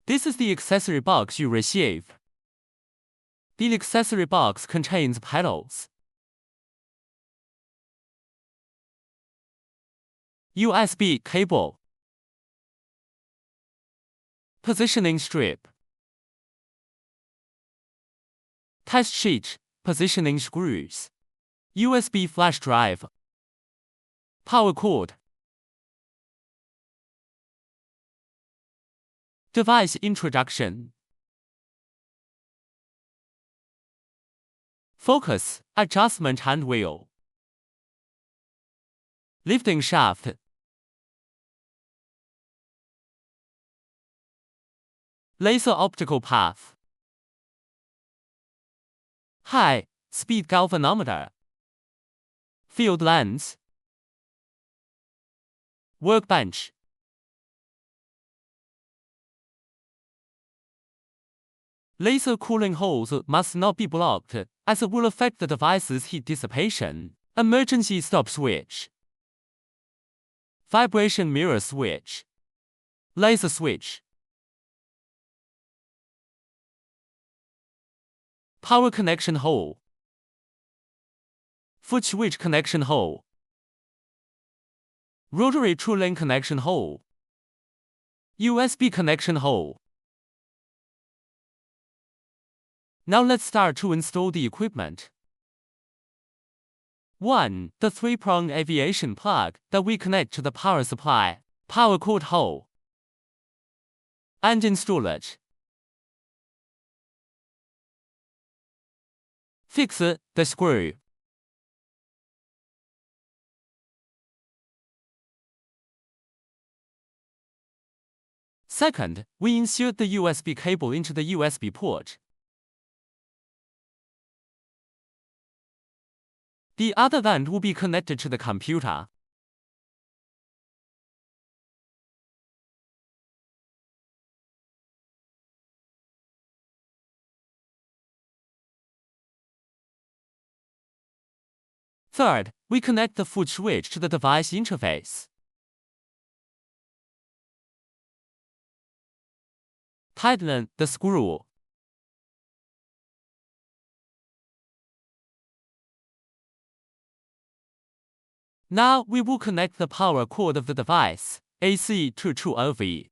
This is the accessory box you receive. The accessory box contains pedals, USB cable, positioning strip, test sheet, positioning screws, USB flash drive, power cord. Device introduction. Focus, adjustment hand wheel, lifting shaft, laser optical path, high-speed galvanometer, field lens, workbench. Laser cooling holes must not be blocked, as it will affect the device's heat dissipation. Emergency stop switch, vibration mirror switch, laser switch, power connection hole, foot switch connection hole, rotary true-link connection hole, USB connection hole. Now let's start to install the equipment. 1. The 3-prong aviation plug that we connect to the power supply, power cord hole, and install it. Fix the screw. Second, we insert the USB cable into the USB port. The other end will be connected to the computer. Third, we connect the foot switch to the device interface. Tighten the screw. Now we will connect the power cord of the device, AC to 12V.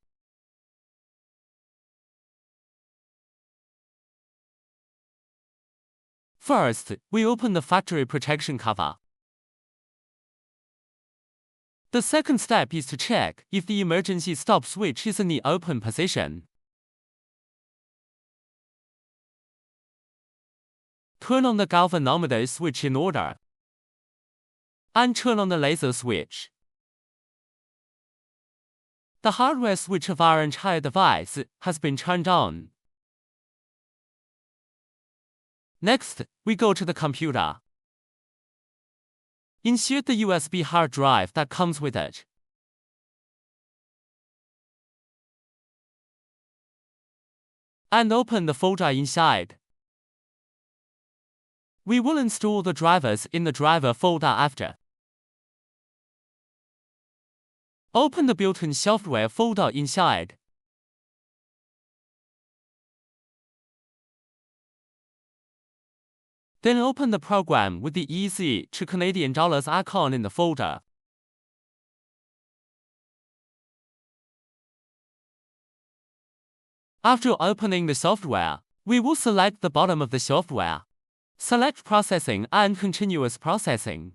First, we open the factory protection cover. The second step is to check if the emergency stop switch is in the open position. Turn on the galvanometer switch in order, and turn on the laser switch. The hardware switch of our entire device has been turned on. Next, we go to the computer. Insert the USB hard drive that comes with it. And open the folder inside. We will install the drivers in the driver folder after. Open the built-in software folder inside. Then open the program with the EC to Canadian dollars icon in the folder. After opening the software, we will select the bottom of the software. Select Processing and Continuous Processing.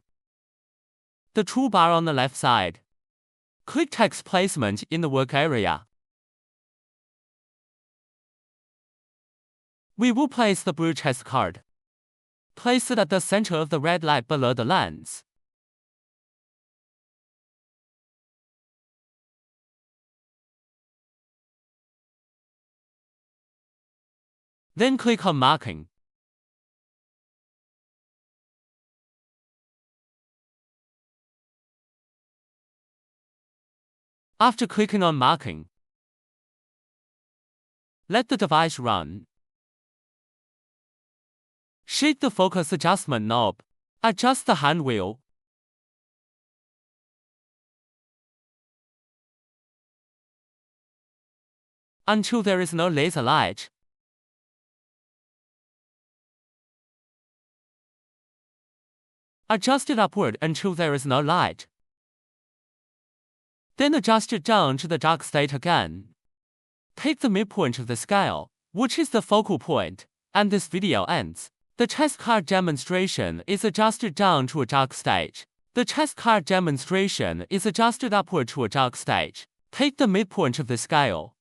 The toolbar on the left side. Click Text Placement in the work area. We will place the blue chest card. Place it at the center of the red light below the lens. Then click on Marking. After clicking on Marking, let the device run. Shake the focus adjustment knob. Adjust the hand wheel. until there is no laser light. Adjust it upward until there is no light. Then adjust it down to the dark state again. Take the midpoint of the scale, which is the focal point, and this video ends. The test card demonstration is adjusted down to a dark state. The test card demonstration is adjusted upward to a dark state. Take the midpoint of the scale,